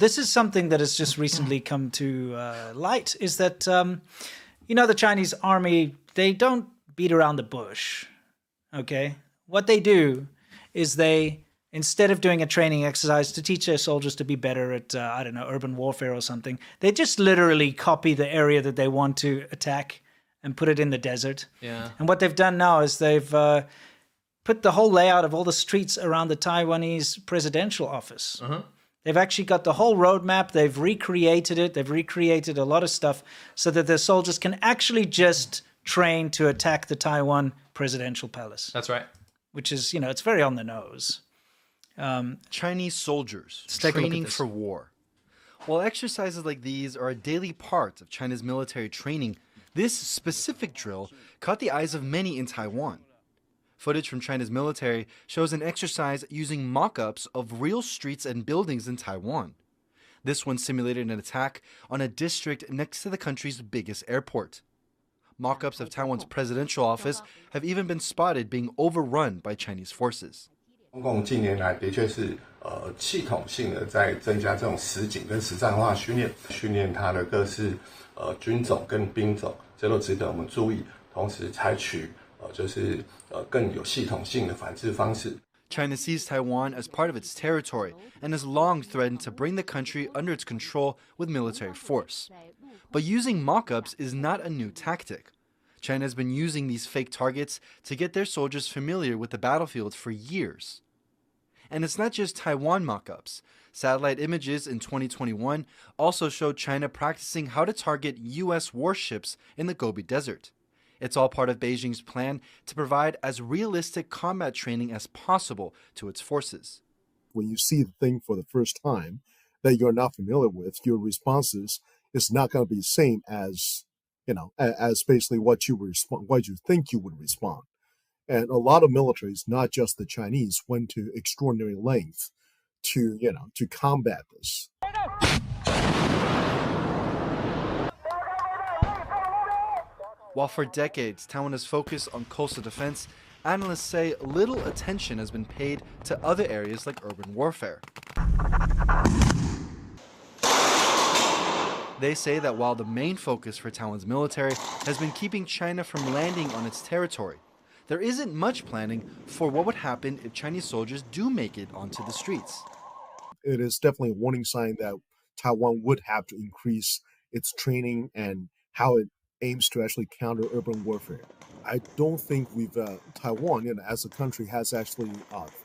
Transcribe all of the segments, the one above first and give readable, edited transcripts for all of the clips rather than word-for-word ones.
This is something that has just recently come to light, is that, the Chinese army, they don't beat around the bush, okay? What they do is they, instead of doing a training exercise to teach their soldiers to be better at, urban warfare or something, they just literally copy the area that they want to attack and put it in the desert. Yeah. And what they've done now is they've put the whole layout of all the streets around the Taiwanese presidential office. Uh-huh. They've actually got the whole roadmap. They've recreated it. They've recreated a lot of stuff so that their soldiers can actually just train to attack the Taiwan presidential palace. That's right. Which is, it's very on the nose. Chinese soldiers take a look at training this. for war. While exercises like these are a daily part of China's military training, this specific drill caught the eyes of many in Taiwan. Footage from China's military shows an exercise using mock-ups of real streets and buildings in Taiwan. This one simulated an attack on a district next to the country's biggest airport. Mock-ups of Taiwan's presidential office have even been spotted being overrun by Chinese forces. 中共近年来的确是系统性的在增加这种实景跟实战化训练它的各式军种跟兵种，这都值得我们注意。同时采取更有系统性的反制方式。 China sees Taiwan as part of its territory and has long threatened to bring the country under its control with military force. But using mock-ups is not a new tactic. China has been using these fake targets to get their soldiers familiar with the battlefield for years. And it's not just Taiwan mock-ups. Satellite images in 2021 also showed China practicing how to target U.S. warships in the Gobi Desert. It's all part of Beijing's plan to provide as realistic combat training as possible to its forces. When you see the thing for the first time that you're not familiar with, your responses is not going to be the same as, as basically what you think you would respond. And a lot of militaries, not just the Chinese, went to extraordinary length to combat this. While for decades Taiwan has focused on coastal defense, analysts say little attention has been paid to other areas like urban warfare. They say that while the main focus for Taiwan's military has been keeping China from landing on its territory, there isn't much planning for what would happen if Chinese soldiers do make it onto the streets. It is definitely a warning sign that Taiwan would have to increase its training and how it aims to actually counter urban warfare. I don't think Taiwan, as a country, has actually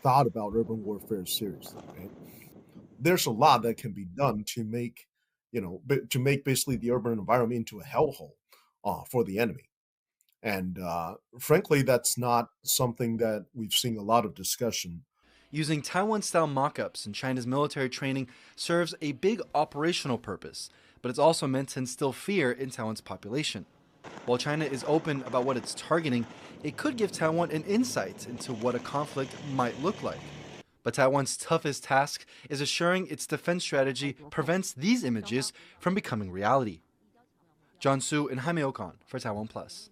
thought about urban warfare seriously. Right? There's a lot that can be done to make basically the urban environment into a hellhole for the enemy. And frankly, that's not something that we've seen a lot of discussion. Using Taiwan-style mock-ups in China's military training serves a big operational purpose, but it's also meant to instill fear in Taiwan's population. While China is open about what it's targeting, it could give Taiwan an insight into what a conflict might look like. But Taiwan's toughest task is assuring its defense strategy prevents these images from becoming reality. John Su and Jaime Ocon for Taiwan Plus.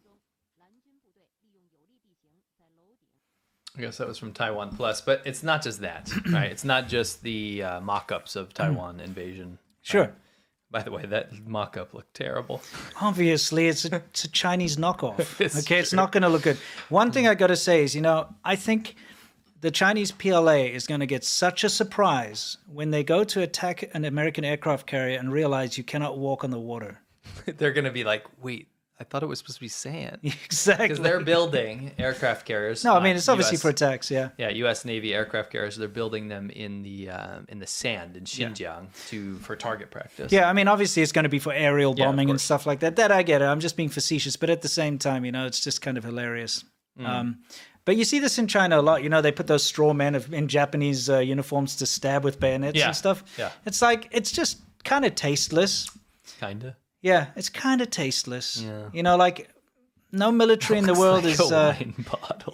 I guess that was from Taiwan Plus, but it's not just that, right? It's not just the mock-ups of Taiwan invasion. Sure. By the way, that mock-up looked terrible. Obviously, it's a Chinese knockoff. It's It's true. not going to look good. One thing I got to say is, I think the Chinese PLA is going to get such a surprise when they go to attack an American aircraft carrier and realize you cannot walk on the water. They're going to be like, wait, I thought it was supposed to be sand. Exactly. Because they're building aircraft carriers. No, I mean, it's obviously for attacks, yeah. Yeah, U.S. Navy aircraft carriers. They're building them in the sand in Xinjiang for target practice. Yeah, I mean, obviously it's going to be for aerial Yeah, of bombing and course. stuff like that. That I get it. I'm just being facetious. But at the same time, it's just kind of hilarious. But you see this in China a lot. They put those straw men in Japanese uniforms to stab with bayonets and stuff. Yeah. It's like, it's just kind of tasteless. Kinda. Yeah, it's kind of tasteless. Yeah. Like no military in the world like is... a wine bottle.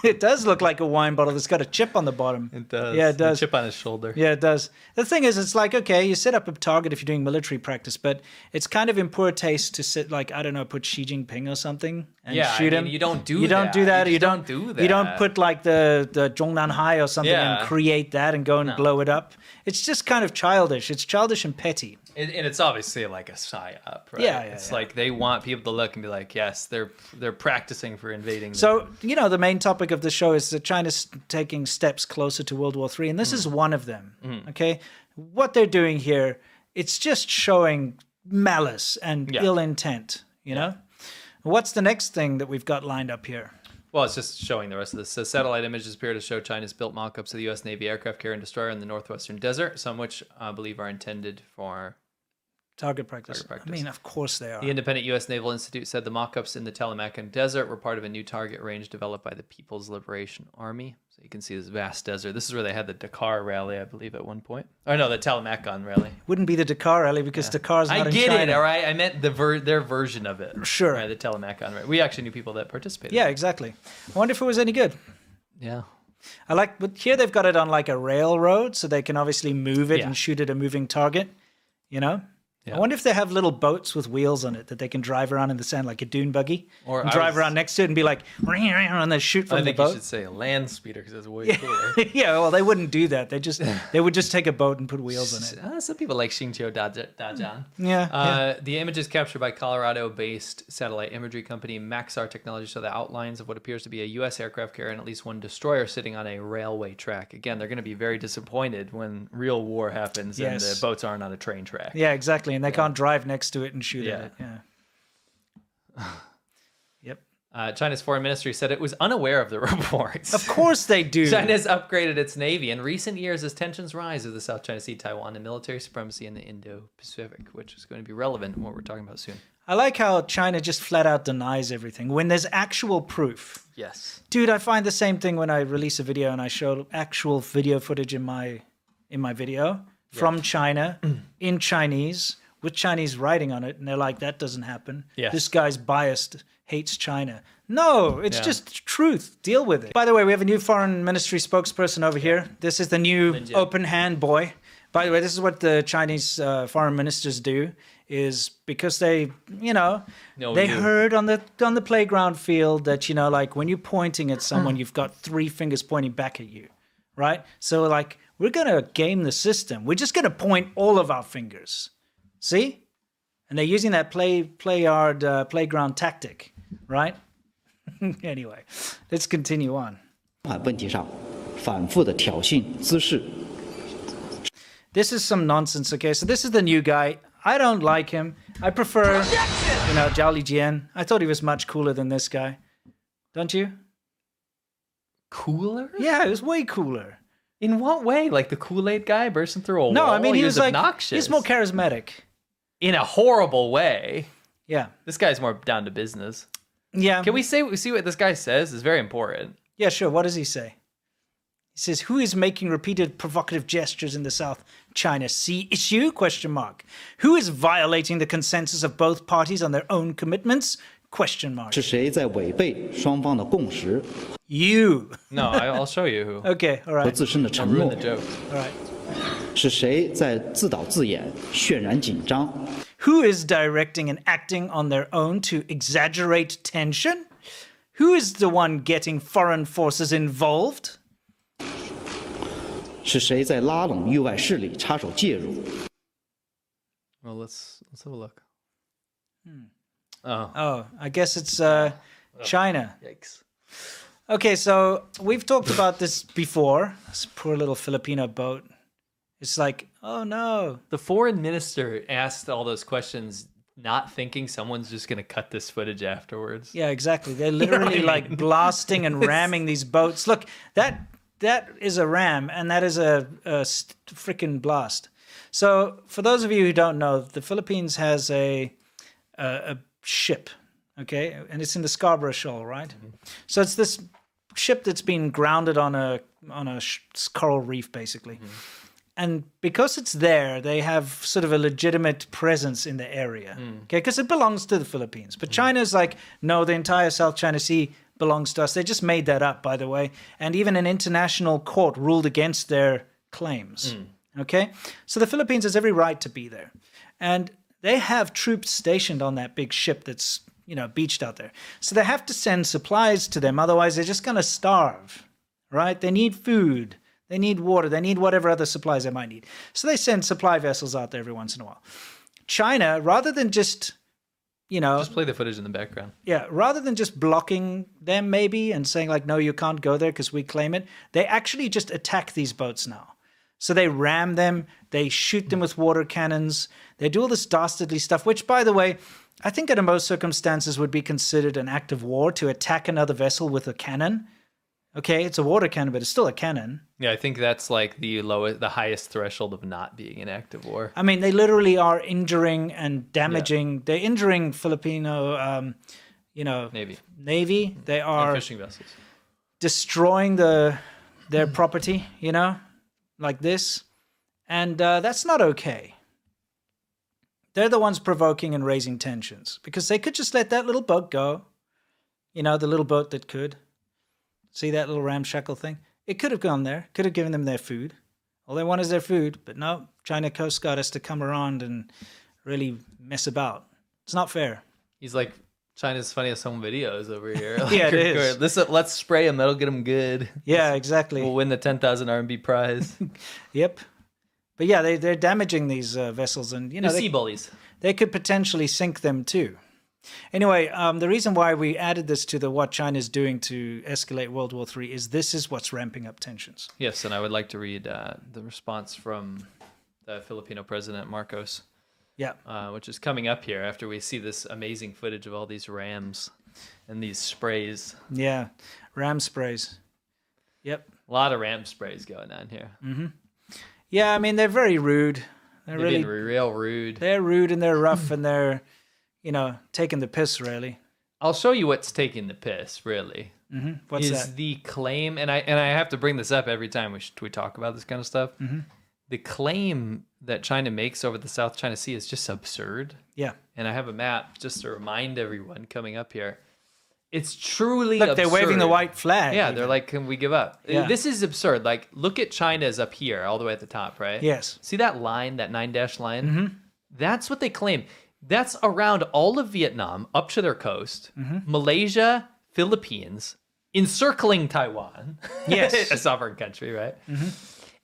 It does look like a wine bottle that's got a chip on the bottom. It does. Yeah, it does. The chip on his shoulder. Yeah, it does. The thing is, it's like, okay, you set up a target if you're doing military practice, but it's kind of in poor taste to sit, like, I don't know, put Xi Jinping or something and shoot him. You don't do that. You don't do that. You don't do that. You don't put like the Zhongnan Hai or something and create that and go and blow it up. It's just kind of childish. It's childish and petty. And it's obviously like a psyop, right? Yeah, It's like they want people to look and be like, yes, they're practicing for invading. So, the main topic of the show is that China's taking steps closer to World War III, and this is one of them, okay? What they're doing here, it's just showing malice and ill intent, you know? What's the next thing that we've got lined up here? Well, it's just showing the rest of this. So satellite images appear to show China's built mock-ups of the U.S. Navy aircraft carrier and destroyer in the northwestern desert, some which I believe are intended for target practice. I mean, of course they are. The independent U.S. Naval Institute said the mock-ups in the Taklamakan Desert were part of a new target range developed by the People's Liberation Army. So you can see this vast desert. This is where they had the Dakar rally, I believe, at one point. Or no, the Taklamakan rally. Wouldn't be the Dakar rally because Dakar's not in China. I get it, all right? I meant their version of it. Sure. Right, the Taklamakan rally. We actually knew people that participated. Yeah, exactly. I wonder if it was any good. Yeah. But here they've got it on like a railroad, so they can obviously move it and shoot at a moving target, you know? Yeah. I wonder if they have little boats with wheels on it that they can drive around in the sand like a dune buggy, or drive around next to it and be like, and then shoot from the boat. I think you should say a land speeder because it's way cooler. Yeah, well, they wouldn't do that. They would just take a boat and put wheels on it. Some people like Xingqiu Dajian. Yeah. The images captured by Colorado-based satellite imagery company Maxar Technology show the outlines of what appears to be a U.S. aircraft carrier and at least one destroyer sitting on a railway track. Again, they're going to be very disappointed when real war happens and the boats aren't on a train track. Yeah, exactly. And they can't drive next to it and shoot at it. Yeah. Yep. China's foreign ministry said it was unaware of the reports. Of course they do. China's upgraded its navy in recent years as tensions rise in the South China Sea, Taiwan, and military supremacy in the Indo-Pacific, which is going to be relevant in what we're talking about soon. I like how China just flat out denies everything when there's actual proof. Yes. Dude, I find the same thing when I release a video and I show actual video footage in my video from China in Chinese with Chinese writing on it, and they're like, that doesn't happen. Yes. This guy's biased, hates China. No, it's just truth. Deal with it. By the way, we have a new foreign ministry spokesperson over here. This is the new open hand boy. By the way, this is what the Chinese foreign ministers do, is because they, heard on the playground field that, like when you're pointing at someone, you've got three fingers pointing back at you, right? So like, we're going to game the system. We're just going to point all of our fingers. See? And they're using that playground tactic, right? Anyway, let's continue on. This is some nonsense, okay? So this is the new guy. I don't like him. I prefer, Zhao Lijian. I thought he was much cooler than this guy. Don't you? Cooler? Yeah, he was way cooler. In what way? Like the Kool-Aid guy bursting through a wall? No, I mean, he was like, obnoxious. He's more charismatic. In a horrible way. Yeah. This guy's more down to business. Yeah. Can we see what this guy says? It's very important. Yeah, sure. What does he say? He says, who is making repeated provocative gestures in the South China Sea issue? ? Who is violating the consensus of both parties on their own commitments? ? You. No, I'll show you who. Okay, all right. I'll ruin the joke. All right. Who is directing and acting on their own to exaggerate tension? Who is the one getting foreign forces involved? Well, let's have a look. Oh, I guess it's China. Yikes. Okay, so we've talked about this before. This poor little Filipino boat. It's like, oh no. The foreign minister asked all those questions not thinking someone's just going to cut this footage afterwards. Yeah, exactly. They're literally like blasting and ramming these boats. Look, that is a ram and that is a freaking blast. So for those of you who don't know, the Philippines has a ship, okay? And it's in the Scarborough Shoal, right? Mm-hmm. So it's this ship that's been grounded on a coral reef, basically. Mm-hmm. And because it's there, they have sort of a legitimate presence in the area, okay? Because it belongs to the Philippines. But China's like, no, the entire South China Sea belongs to us. They just made that up, by the way. And even an international court ruled against their claims. Okay? So the Philippines has every right to be there. And they have troops stationed on that big ship that's, beached out there. So they have to send supplies to them. Otherwise, they're just going to starve, right? They need food. They need water. They need whatever other supplies they might need. So they send supply vessels out there every once in a while. China, rather than just, Just play the footage in the background. Yeah, rather than just blocking them maybe and saying like, no, you can't go there because we claim it, they actually just attack these boats now. So they ram them, they shoot them with water cannons, they do all this dastardly stuff, which, by the way, I think under most circumstances would be considered an act of war to attack another vessel with a cannon. Okay, it's a water cannon, but it's still a cannon. Yeah, I think that's like the highest threshold of not being an act of war. I mean, they literally are injuring and damaging. Yeah. They're injuring Filipino, Navy. They are and fishing vessels, destroying their property. Like this, and that's not okay. They're the ones provoking and raising tensions because they could just let that little boat go. The little boat that could. See that little ramshackle thing? It could have gone there, could have given them their food. All they want is their food, but no, China Coast Guard has to come around and really mess about. It's not fair. He's like China's funniest home videos over here. Yeah, it is. Let's spray them. That'll get them good. Yeah, exactly. We'll win the 10,000 RMB prize. Yep. But yeah, they're damaging these vessels, and sea bullies. They could potentially sink them too. Anyway, the reason why we added this to what China's doing to escalate World War III is this is what's ramping up tensions. Yes, and I would like to read the response from the Filipino president, Marcos. Yeah. Which is coming up here after we see this amazing footage of all these rams and these sprays. Yeah, ram sprays. Yep. A lot of ram sprays going on here. Mm-hmm. Yeah, I mean, they're very rude. They're really real rude. They're rude and they're rough and they're, taking the piss, really. I'll show you what's taking the piss, really. Mm-hmm. What's that? Is the claim, and I have to bring this up every time we talk about this kind of stuff. Mm-hmm. The claim that China makes over the South China Sea is just absurd. Yeah. And I have a map just to remind everyone coming up here. It's truly absurd. They're waving the white flag. Yeah, they're like, can we give up? Yeah. This is absurd. Like, look at China's up here, all the way at the top, right? Yes. See that line, that 9-dash line? Mm-hmm. That's what they claim. That's around all of Vietnam, up to their coast, Malaysia, Philippines, encircling Taiwan. Yes. A sovereign country, right? Mm-hmm.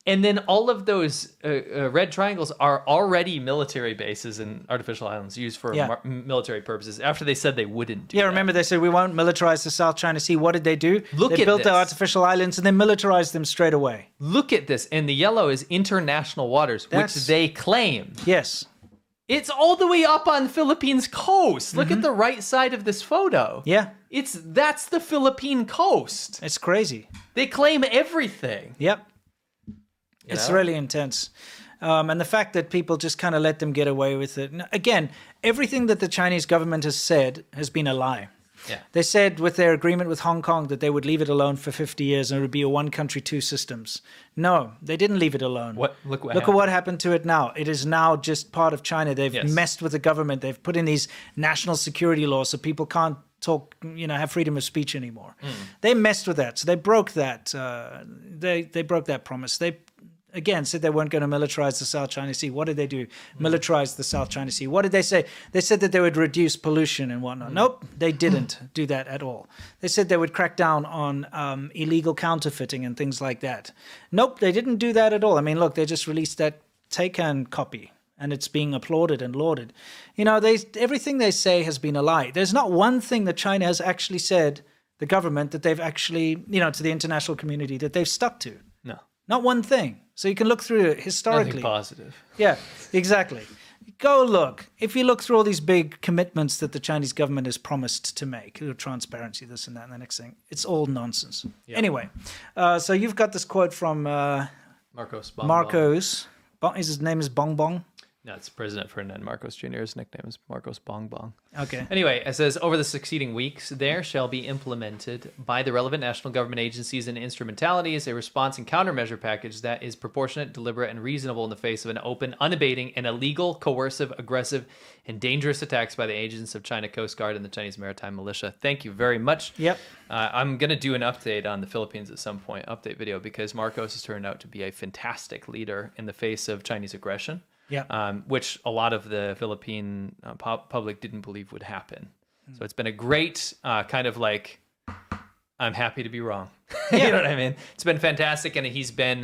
And then all of those red triangles are already military bases and artificial islands used for military purposes after they said they wouldn't do that. Remember they said we won't militarize the South China Sea. What did they do? They built the artificial islands and they militarized them straight away. Look at this. And the yellow is international waters, which they claim. Yes. It's all the way up on Philippines coast. Look at the right side of this photo. Yeah. That's the Philippine coast. It's crazy. They claim everything. Yep. It's really intense. And the fact that people just kind of let them get away with it. Again, everything that the Chinese government has said has been a lie. Yeah. They said with their agreement with Hong Kong that they would leave it alone for 50 years and it would be a one country, two systems. No, they didn't leave it alone. Look at what happened to it now. It is now just part of China. They've messed with the government. They've put in these national security laws so people can't talk, have freedom of speech anymore. They messed with that. So they broke that. They broke that promise. They again said they weren't going to militarize the South China Sea. What did they do? Militarize the South China Sea. What did they say? They said that they would reduce pollution and whatnot. Nope, they didn't do that at all. They said they would crack down on illegal counterfeiting and things like that. Nope, they didn't do that at all. I mean, look, they just released that take-and copy, and it's being applauded and lauded. Everything they say has been a lie. There's not one thing that China has actually said, the government, that they've actually, to the international community, that they've stuck to. No. Not one thing. So you can look through it historically. Nothing positive. Yeah, exactly. Go look. If you look through all these big commitments that the Chinese government has promised to make, transparency, this and that, and the next thing, it's all nonsense. Yep. Anyway, so you've got this quote from Marcos. Marcos. His name is Bong Bong. No, it's President Ferdinand Marcos Jr. His nickname is Marcos Bong Bong. Okay. Anyway, it says, over the succeeding weeks, there shall be implemented by the relevant national government agencies and instrumentalities a response and countermeasure package that is proportionate, deliberate, and reasonable in the face of an open, unabating, and illegal, coercive, aggressive, and dangerous attacks by the agents of China Coast Guard and the Chinese Maritime Militia. Thank you very much. Yep. I'm going to do an update on the Philippines at some point, update video, because Marcos has turned out to be a fantastic leader in the face of Chinese aggression. Yeah. Which a lot of the Philippine public didn't believe would happen. So it's been a great kind of like, I'm happy to be wrong. You know what I mean? It's been fantastic, and he's been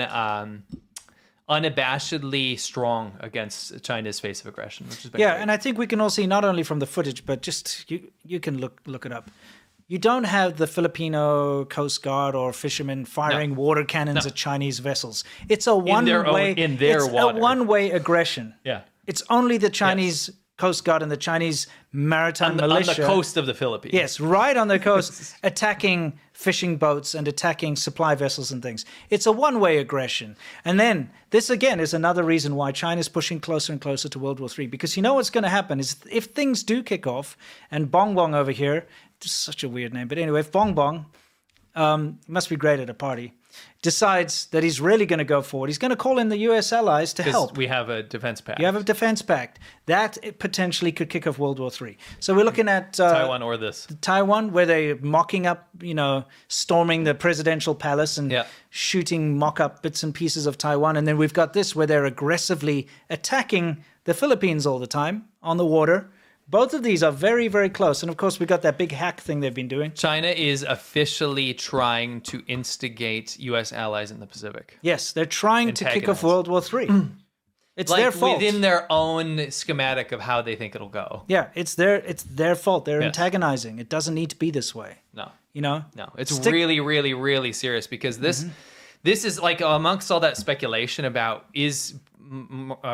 unabashedly strong against China's face of aggression, which has been great. And I think we can all see not only from the footage, but just you can look it up. You don't have the Filipino Coast Guard or fishermen firing water cannons at Chinese vessels. It's a one-way a one-way aggression. Yeah. It's only the Chinese Coast Guard and the Chinese Maritime Militia on the coast of the Philippines. Yes, right on the coast, attacking fishing boats and attacking supply vessels and things. It's a one-way aggression. And then this again is another reason why China's pushing closer and closer to World War III, because you know what's going to happen is if things do kick off, and Bong Bong over here, just such a weird name, but anyway, if Bong Bong, must be great at a party, decides that he's really going to go forward, he's going to call in the U.S. allies to help. We have a defense pact. You have a defense pact. That potentially could kick off World War III. So we're looking at Taiwan or this. Taiwan, where they're mocking up, storming the presidential palace and shooting mock-up bits and pieces of Taiwan. And then we've got this, where they're aggressively attacking the Philippines all the time on the water. Both of these are very, very close. And of course, we got that big hack thing they've been doing. China is officially trying to instigate U.S. allies in the Pacific. Yes, they're trying to kick off World War III. It's their fault. Within their own schematic of how they think it'll go. Yeah, it's their fault. They're antagonizing. It doesn't need to be this way. No. No, it's really, really, really serious, because this is like, amongst all that speculation about is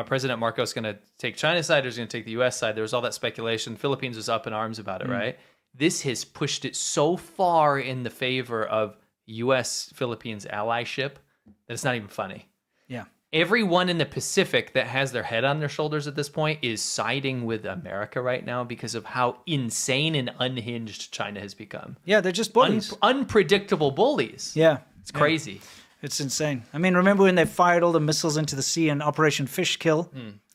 President Marcos going to take China's side or is he going to take the U.S. side? There was all that speculation. Philippines was up in arms about it, right? This has pushed it so far in the favor of U.S.-Philippines allyship that it's not even funny. Yeah. Everyone in the Pacific that has their head on their shoulders at this point is siding with America right now because of how insane and unhinged China has become. Yeah, they're just bullies. Unpredictable bullies. Yeah. It's crazy. It's insane. I mean, remember when they fired all the missiles into the sea in Operation Fish Kill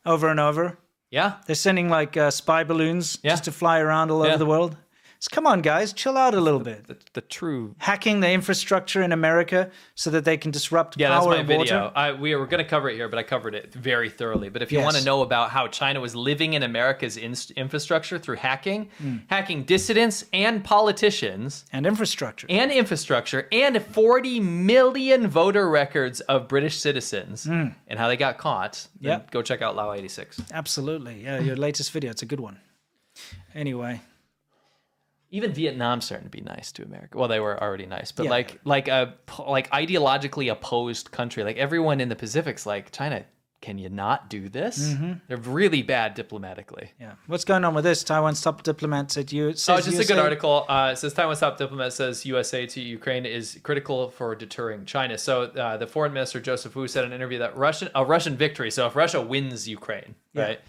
over and over? Yeah. They're sending like spy balloons just to fly around all over the world. So come on, guys, chill out a little bit. The true hacking the infrastructure in America so that they can disrupt power that's my and video. water. We were going to cover it here, but I covered it very thoroughly. But if you want to know about how China was living in America's infrastructure through hacking dissidents and politicians and infrastructure and 40 million voter records of British citizens and how they got caught, then go check out Lao 86. Absolutely. Yeah, your latest video. It's a good one. Anyway. Even Vietnam's starting to be nice to America. Well, they were already nice, but like ideologically opposed country, like everyone in the Pacific's like, China, can you not do this? They're really bad diplomatically. Yeah. What's going on with this? Taiwan's top diplomat said just a good article. It says Taiwan's top diplomat says USA to Ukraine is critical for deterring China. So the foreign minister Joseph Wu said in an interview that a Russian victory. So if Russia wins Ukraine, right?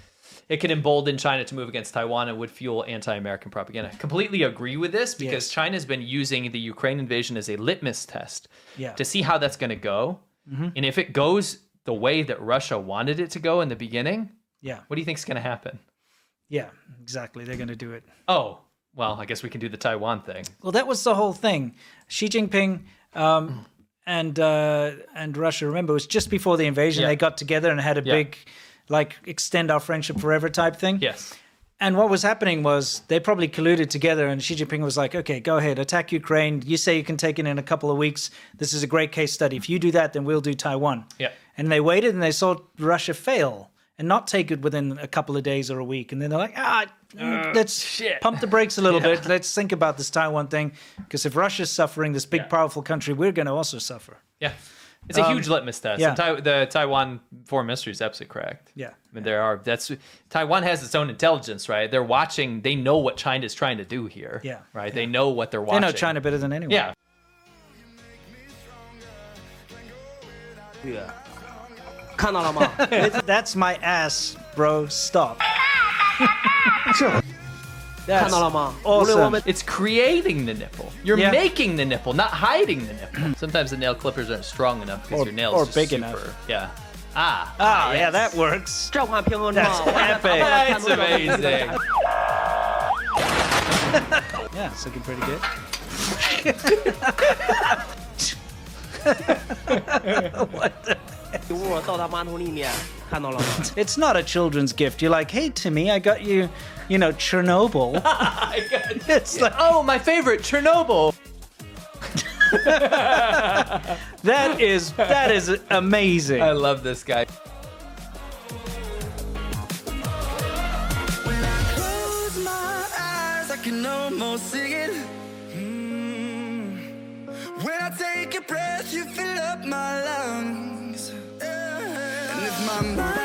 It could embolden China to move against Taiwan and would fuel anti-American propaganda. I completely agree with this because China's been using the Ukraine invasion as a litmus test to see how that's going to go. And if it goes the way that Russia wanted it to go in the beginning, what do you think is going to happen? Yeah, exactly. They're going to do it. Oh, well, I guess we can do the Taiwan thing. Well, that was the whole thing. Xi Jinping and Russia, remember, it was just before the invasion. They got together and had a big... like extend our friendship forever type thing. Yes. And what was happening was they probably colluded together and Xi Jinping was like, okay, go ahead, attack Ukraine. You say you can take it in a couple of weeks. This is a great case study. If you do that, then we'll do Taiwan. Yeah. And they waited and they saw Russia fail and not take it within a couple of days or a week. And then they're like, let's pump the brakes a little bit. Let's think about this Taiwan thing. Because if Russia's suffering, this big, powerful country, we're going to also suffer. Yeah. It's a huge litmus test. Yeah. And the Taiwan foreign ministry is absolutely correct. Yeah. I mean, Taiwan has its own intelligence, right? They're watching, they know what China's trying to do here. Yeah. Right? Yeah. They know what they're watching. They know China better than anyone. Yeah. 看到了吗？ That's my ass, bro. Stop. 看到了吗？ Awesome. 无论我们 It's creating the nipple. You're Yeah. making the nipple, not hiding the nipple. Sometimes the nail clippers aren't strong enough because Or- your nails or just big super. enough. Yeah. Ah, yeah, that works. 这款屏幕呢， That's 我在 epic. 看 That's amazing. Yeah, it's looking pretty good. 我倒到马桶里面，看到了吗？ It's not a children's gift. You're like, hey, Timmy, I got you, Chernobyl. It's like, Oh, my favorite, Chernobyl. that is amazing. I love this guy. Close my eyes, I can almost see it. When I take a breath, you fill up my lungs. And if my mind